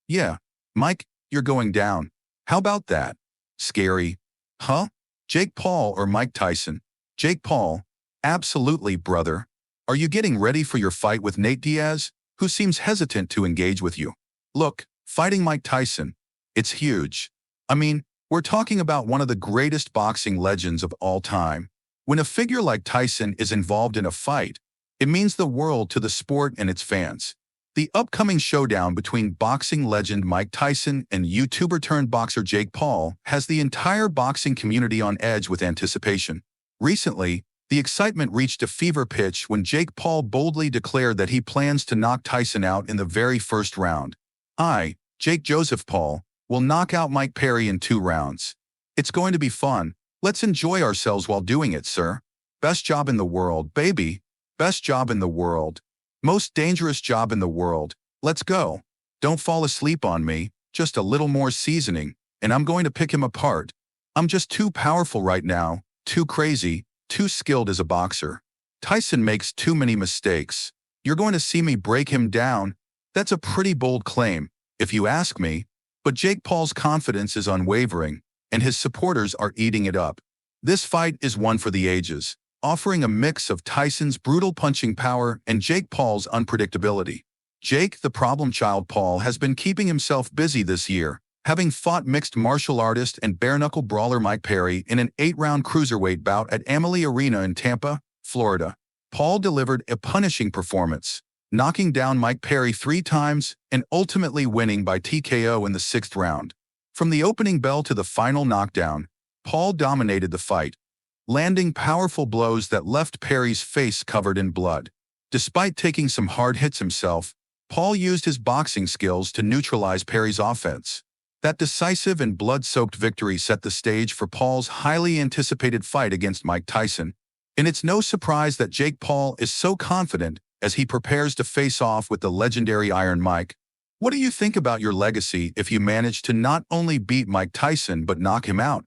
Yeah, Mike, you're going down. How about that? Scary. Huh? Jake Paul or Mike Tyson? Jake Paul. Absolutely, brother. Are you getting ready for your fight with Nate Diaz, who seems hesitant to engage with you? Look, fighting Mike Tyson. It's huge. I mean, we're talking about one of the greatest boxing legends of all time. When a figure like Tyson is involved in a fight, it means the world to the sport and its fans. The upcoming showdown between boxing legend Mike Tyson and YouTuber-turned-boxer Jake Paul has the entire boxing community on edge with anticipation. Recently, the excitement reached a fever pitch when Jake Paul boldly declared that he plans to knock Tyson out in the very first round. Jake Joseph Paul, will knock out Mike Perry in 2 rounds. It's going to be fun. Let's enjoy ourselves while doing it, sir. Best job in the world, baby. Best job in the world. Most dangerous job in the world. Let's go. Don't fall asleep on me, just a little more seasoning, and I'm going to pick him apart. I'm just too powerful right now, too crazy, too skilled as a boxer. Tyson makes too many mistakes. You're going to see me break him down. That's a pretty bold claim, if you ask me, but Jake Paul's confidence is unwavering, and his supporters are eating it up. This fight is one for the ages, offering a mix of Tyson's brutal punching power and Jake Paul's unpredictability. Jake, the problem child Paul, has been keeping himself busy this year, having fought mixed martial artist and bare-knuckle brawler Mike Perry in an 8-round cruiserweight bout at Amalie Arena in Tampa, Florida. Paul delivered a punishing performance, knocking down Mike Perry 3 times and ultimately winning by TKO in the 6th round. From the opening bell to the final knockdown, Paul dominated the fight, landing powerful blows that left Perry's face covered in blood. Despite taking some hard hits himself, Paul used his boxing skills to neutralize Perry's offense. That decisive and blood-soaked victory set the stage for Paul's highly anticipated fight against Mike Tyson, and it's no surprise that Jake Paul is so confident as he prepares to face off with the legendary Iron Mike. What do you think about your legacy if you manage to not only beat Mike Tyson but knock him out?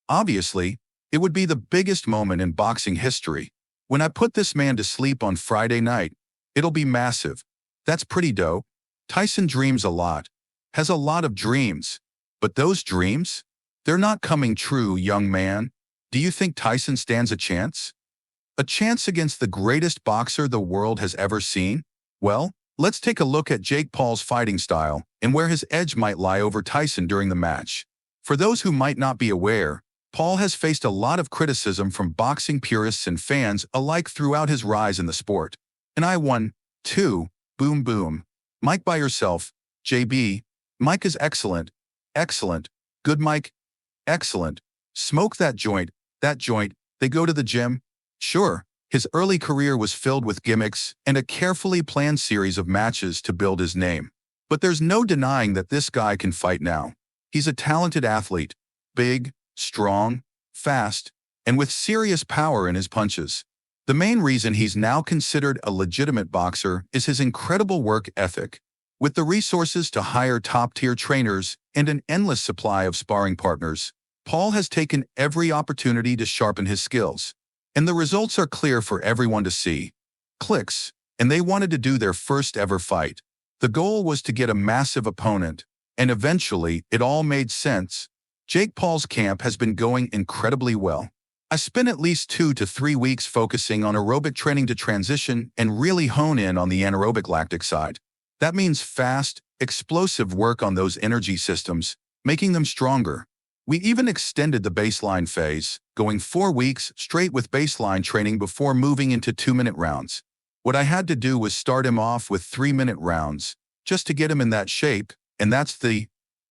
Obviously, it would be the biggest moment in boxing history. When I put this man to sleep on Friday night, it'll be massive. That's pretty dope. Tyson dreams a lot, has a lot of dreams. But those dreams? They're not coming true, young man. Do you think Tyson stands a chance? A chance against the greatest boxer the world has ever seen? Well, let's take a look at Jake Paul's fighting style and where his edge might lie over Tyson during the match. For those who might not be aware, Paul has faced a lot of criticism from boxing purists and fans alike throughout his rise in the sport. And I won, too. Boom boom. Mike by yourself. JB. Mike is excellent. Excellent. Good Mike. Excellent. Smoke that joint. They go to the gym. Sure, his early career was filled with gimmicks and a carefully planned series of matches to build his name. But there's no denying that this guy can fight now. He's a talented athlete. Big, strong, fast, and with serious power in his punches. The main reason he's now considered a legitimate boxer is his incredible work ethic. With the resources to hire top-tier trainers and an endless supply of sparring partners, Paul has taken every opportunity to sharpen his skills. And the results are clear for everyone to see. Clicks, and they wanted to do their first ever fight. The goal was to get a massive opponent, and eventually it all made sense. Jake Paul's camp has been going incredibly well. I spent at least 2 to 3 weeks focusing on aerobic training to transition and really hone in on the anaerobic lactic side. That means fast, explosive work on those energy systems, making them stronger. We even extended the baseline phase, going 4 weeks straight with baseline training before moving into 2-minute rounds. What I had to do was start him off with 3-minute rounds, just to get him in that shape, and that's the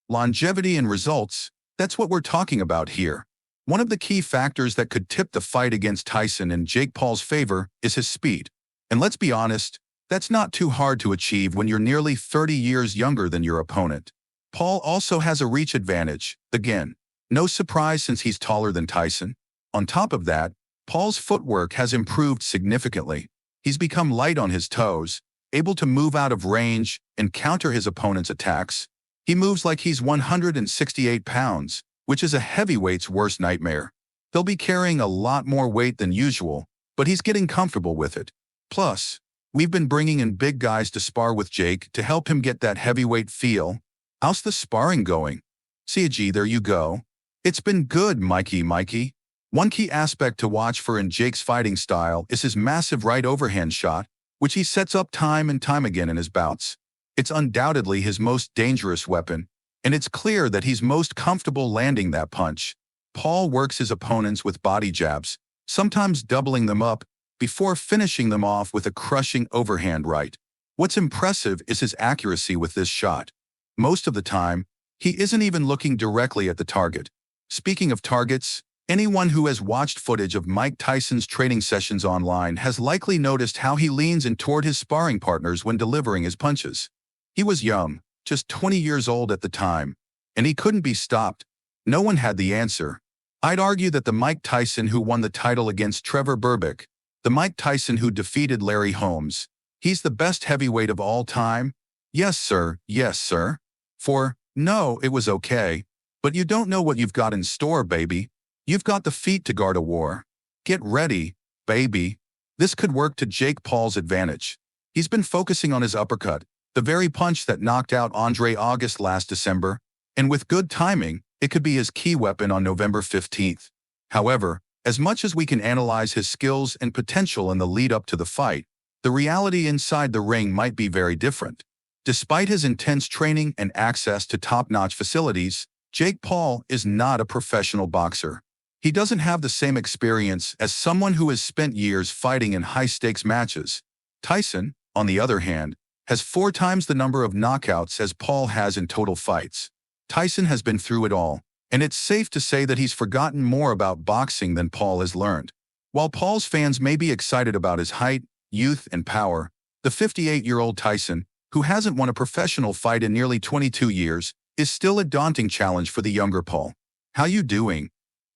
longevity and results. That's what we're talking about here. One of the key factors that could tip the fight against Tyson in Jake Paul's favor is his speed. And let's be honest, that's not too hard to achieve when you're nearly 30 years younger than your opponent. Paul also has a reach advantage, again. No surprise since he's taller than Tyson. On top of that, Paul's footwork has improved significantly. He's become light on his toes, able to move out of range and counter his opponent's attacks. He moves like he's 168 pounds, which is a heavyweight's worst nightmare. They'll be carrying a lot more weight than usual, but he's getting comfortable with it. Plus, we've been bringing in big guys to spar with Jake to help him get that heavyweight feel. How's the sparring going? CG, there you go. It's been good, Mikey. One key aspect to watch for in Jake's fighting style is his massive right overhand shot, which he sets up time and time again in his bouts. It's undoubtedly his most dangerous weapon, and it's clear that he's most comfortable landing that punch. Paul works his opponents with body jabs, sometimes doubling them up, before finishing them off with a crushing overhand right. What's impressive is his accuracy with this shot. Most of the time, he isn't even looking directly at the target. Speaking of targets, anyone who has watched footage of Mike Tyson's training sessions online has likely noticed how he leans in toward his sparring partners when delivering his punches. He was young, just 20 years old at the time, and he couldn't be stopped. No one had the answer. I'd argue that the Mike Tyson who won the title against Trevor Berbick, the Mike Tyson who defeated Larry Holmes, he's the best heavyweight of all time? Yes, sir. Yes, sir. No, it was okay. But you don't know what you've got in store, baby. You've got the feet to guard a war. Get ready, baby. This could work to Jake Paul's advantage. He's been focusing on his uppercut, the very punch that knocked out Andre August last December, and with good timing, it could be his key weapon on November 15th. However, as much as we can analyze his skills and potential in the lead-up to the fight, the reality inside the ring might be very different. Despite his intense training and access to top-notch facilities, Jake Paul is not a professional boxer. He doesn't have the same experience as someone who has spent years fighting in high-stakes matches. Tyson, on the other hand, has 4 times the number of knockouts as Paul has in total fights. Tyson has been through it all, and it's safe to say that he's forgotten more about boxing than Paul has learned. While Paul's fans may be excited about his height, youth, and power, the 58-year-old Tyson, who hasn't won a professional fight in nearly 22 years, is still a daunting challenge for the younger Paul. How you doing?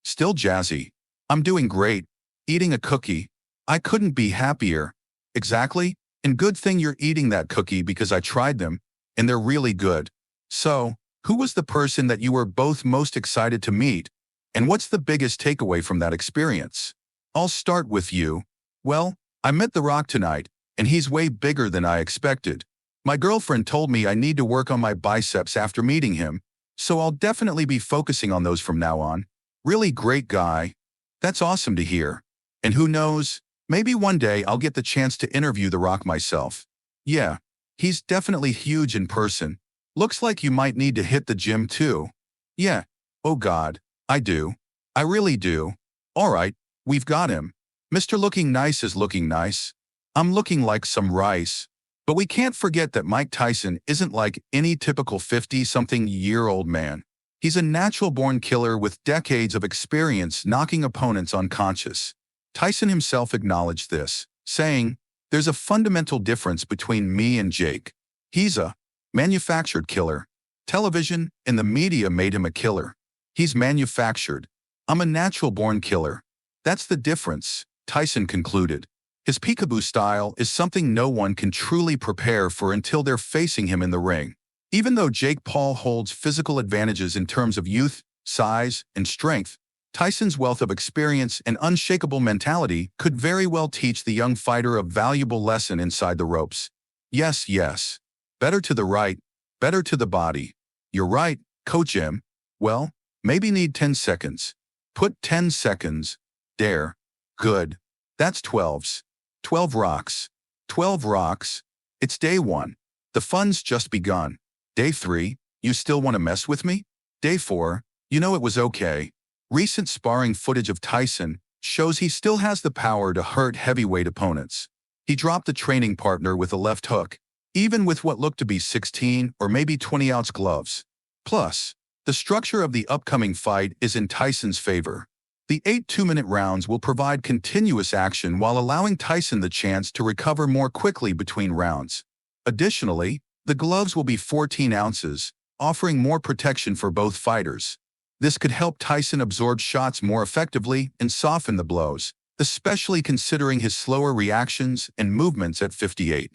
Still jazzy. I'm doing great. Eating a cookie. I couldn't be happier. Exactly, and good thing you're eating that cookie because I tried them, and they're really good. So, who was the person that you were both most excited to meet, and what's the biggest takeaway from that experience? I'll start with you. Well, I met The Rock tonight, and he's way bigger than I expected. My girlfriend told me I need to work on my biceps after meeting him, so I'll definitely be focusing on those from now on. Really great guy. That's awesome to hear. And who knows, maybe one day I'll get the chance to interview The Rock myself. Yeah, he's definitely huge in person. Looks like you might need to hit the gym too. Yeah, oh God, I do. I really do. All right, we've got him. Mr. Looking Nice is looking nice. I'm looking like some rice. But we can't forget that Mike Tyson isn't like any typical 50-something-year-old man. He's a natural-born killer with decades of experience knocking opponents unconscious. Tyson himself acknowledged this, saying, "There's a fundamental difference between me and Jake. He's a manufactured killer. Television and the media made him a killer. He's manufactured. I'm a natural-born killer. That's the difference," Tyson concluded. His peekaboo style is something no one can truly prepare for until they're facing him in the ring. Even though Jake Paul holds physical advantages in terms of youth, size, and strength, Tyson's wealth of experience and unshakable mentality could very well teach the young fighter a valuable lesson inside the ropes. Yes. Better to the right, better to the body. You're right, Coach M. Well, maybe need 10 seconds. Put 10 seconds. There. Good. That's 12s. 12 rocks. 12 rocks. It's day 1. The fun's just begun. Day 3, you still want to mess with me? Day 4, you know it was okay. Recent sparring footage of Tyson shows he still has the power to hurt heavyweight opponents. He dropped the training partner with a left hook, even with what looked to be 16 or maybe 20-ounce gloves. Plus, the structure of the upcoming fight is in Tyson's favor. The 8 2-minute rounds will provide continuous action while allowing Tyson the chance to recover more quickly between rounds. Additionally, the gloves will be 14 ounces, offering more protection for both fighters. This could help Tyson absorb shots more effectively and soften the blows, especially considering his slower reactions and movements at 58.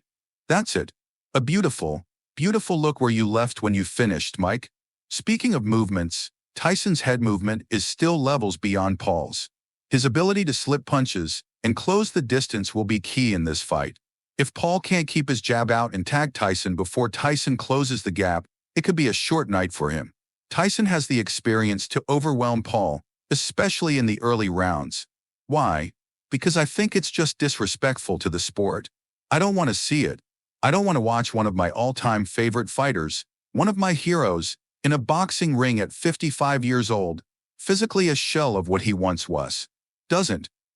That's it. A beautiful look where you left when you finished, Mike. Speaking of movements, Tyson's head movement is still levels beyond Paul's. His ability to slip punches and close the distance will be key in this fight. If Paul can't keep his jab out and tag Tyson before Tyson closes the gap, it could be a short night for him. Tyson has the experience to overwhelm Paul, especially in the early rounds. Why? Because I think it's just disrespectful to the sport. I don't want to see it. I don't want to watch one of my all-time favorite fighters, one of my heroes, in a boxing ring at 55 years old, physically a shell of what he once was.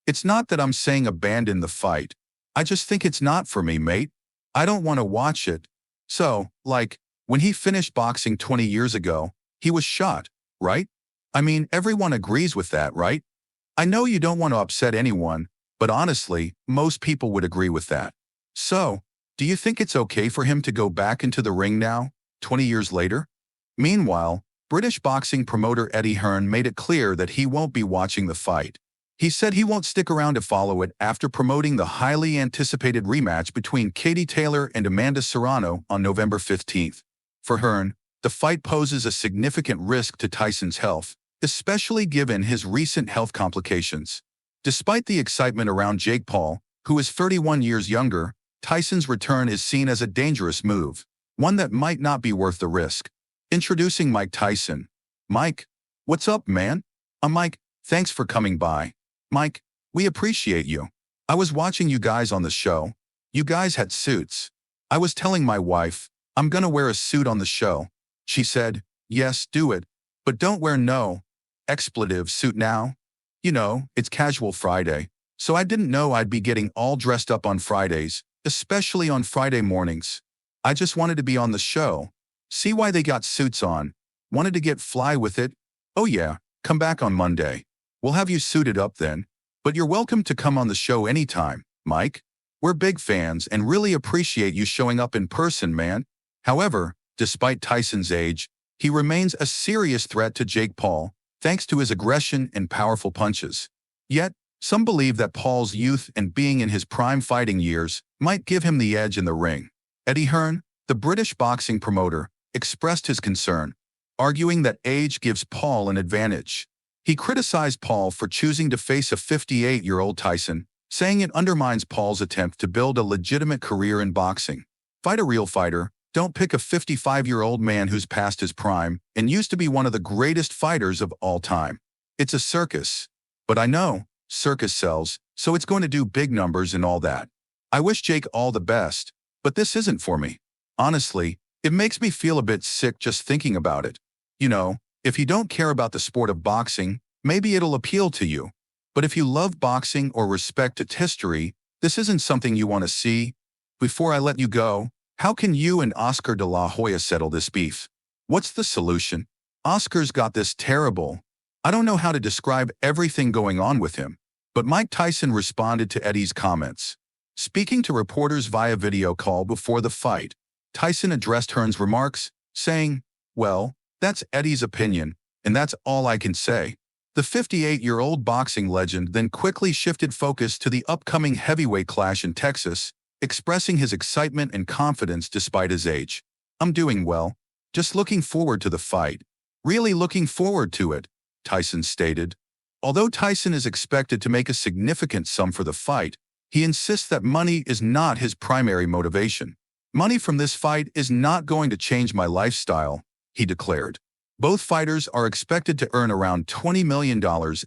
It's not that I'm saying abandon the fight. I just think it's not for me, mate. I don't want to watch it. So, like, when he finished boxing 20 years ago, he was shot, right? I mean, everyone agrees with that, right? I know you don't want to upset anyone, but honestly, most people would agree with that. So, do you think it's okay for him to go back into the ring now, 20 years later? Meanwhile, British boxing promoter Eddie Hearn made it clear that he won't be watching the fight. He said he won't stick around to follow it after promoting the highly anticipated rematch between Katie Taylor and Amanda Serrano on November 15th. For Hearn, the fight poses a significant risk to Tyson's health, especially given his recent health complications. Despite the excitement around Jake Paul, who is 31 years younger, Tyson's return is seen as a dangerous move, one that might not be worth the risk. Introducing Mike Tyson. Mike, what's up, man? I'm Mike, thanks for coming by. Mike, we appreciate you. I was watching you guys on the show. You guys had suits. I was telling my wife, I'm gonna wear a suit on the show. She said, yes, do it, but don't wear no expletive suit now. You know, it's casual Friday, so I didn't know I'd be getting all dressed up on Fridays, especially on Friday mornings. I just wanted to be on the show. See why they got suits on. Wanted to get fly with it. Oh yeah, come back on Monday. We'll have you suited up then. But you're welcome to come on the show anytime, Mike. We're big fans and really appreciate you showing up in person, man. However, despite Tyson's age, he remains a serious threat to Jake Paul, thanks to his aggression and powerful punches. Yet, some believe that Paul's youth and being in his prime fighting years might give him the edge in the ring. Eddie Hearn, the British boxing promoter, expressed his concern, arguing that age gives Paul an advantage. He criticized Paul for choosing to face a 58-year-old Tyson, saying it undermines Paul's attempt to build a legitimate career in boxing. Fight a real fighter. Don't pick a 55-year-old man who's past his prime and used to be one of the greatest fighters of all time. It's a circus. But I know, circus sells, so it's going to do big numbers and all that. I wish Jake all the best, but this isn't for me. Honestly, it makes me feel a bit sick just thinking about it. You know, if you don't care about the sport of boxing, maybe it'll appeal to you. But if you love boxing or respect its history, this isn't something you want to see. Before I let you go, how can you and Oscar de la Hoya settle this beef? What's the solution? Oscar's got this terrible. I don't know how to describe everything going on with him. But Mike Tyson responded to Eddie's comments. Speaking to reporters via video call before the fight, Tyson addressed Hearn's remarks, saying, well, that's Eddie's opinion, and that's all I can say. The 58-year-old boxing legend then quickly shifted focus to the upcoming heavyweight clash in Texas, expressing his excitement and confidence despite his age. I'm doing well. Just looking forward to the fight. Really looking forward to it, Tyson stated. Although Tyson is expected to make a significant sum for the fight, he insists that money is not his primary motivation. Money from this fight is not going to change my lifestyle, he declared. Both fighters are expected to earn around $20 million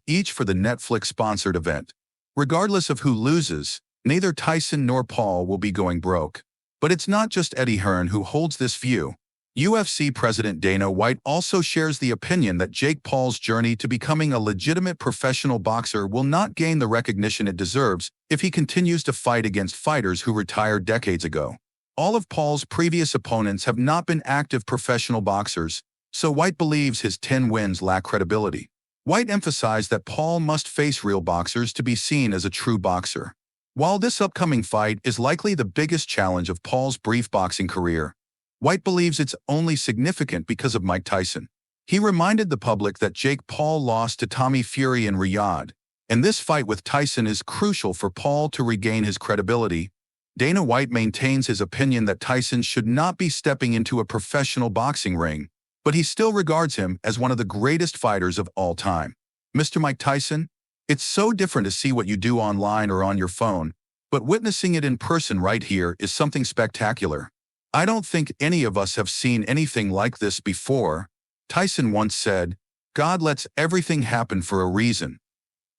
each for the Netflix-sponsored event. Regardless of who loses, neither Tyson nor Paul will be going broke. But it's not just Eddie Hearn who holds this view. UFC President Dana White also shares the opinion that Jake Paul's journey to becoming a legitimate professional boxer will not gain the recognition it deserves if he continues to fight against fighters who retired decades ago. All of Paul's previous opponents have not been active professional boxers, so White believes his 10 wins lack credibility. White emphasized that Paul must face real boxers to be seen as a true boxer. While this upcoming fight is likely the biggest challenge of Paul's brief boxing career, White believes it's only significant because of Mike Tyson. He reminded the public that Jake Paul lost to Tommy Fury in Riyadh, and this fight with Tyson is crucial for Paul to regain his credibility. Dana White maintains his opinion that Tyson should not be stepping into a professional boxing ring, but he still regards him as one of the greatest fighters of all time. Mr. Mike Tyson, it's so different to see what you do online or on your phone, but witnessing it in person right here is something spectacular. I don't think any of us have seen anything like this before. Tyson once said, God lets everything happen for a reason.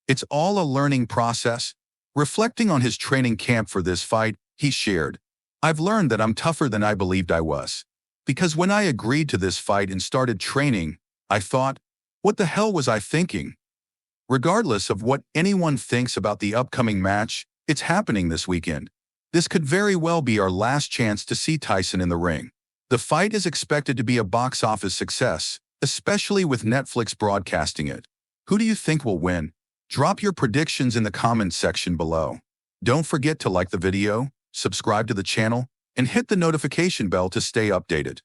It's all a learning process. Reflecting on his training camp for this fight, he shared, I've learned that I'm tougher than I believed I was. Because when I agreed to this fight and started training, I thought, what the hell was I thinking? Regardless of what anyone thinks about the upcoming match, it's happening this weekend. This could very well be our last chance to see Tyson in the ring. The fight is expected to be a box office success, especially with Netflix broadcasting it. Who do you think will win? Drop your predictions in the comments section below. Don't forget to like the video, subscribe to the channel, and hit the notification bell to stay updated.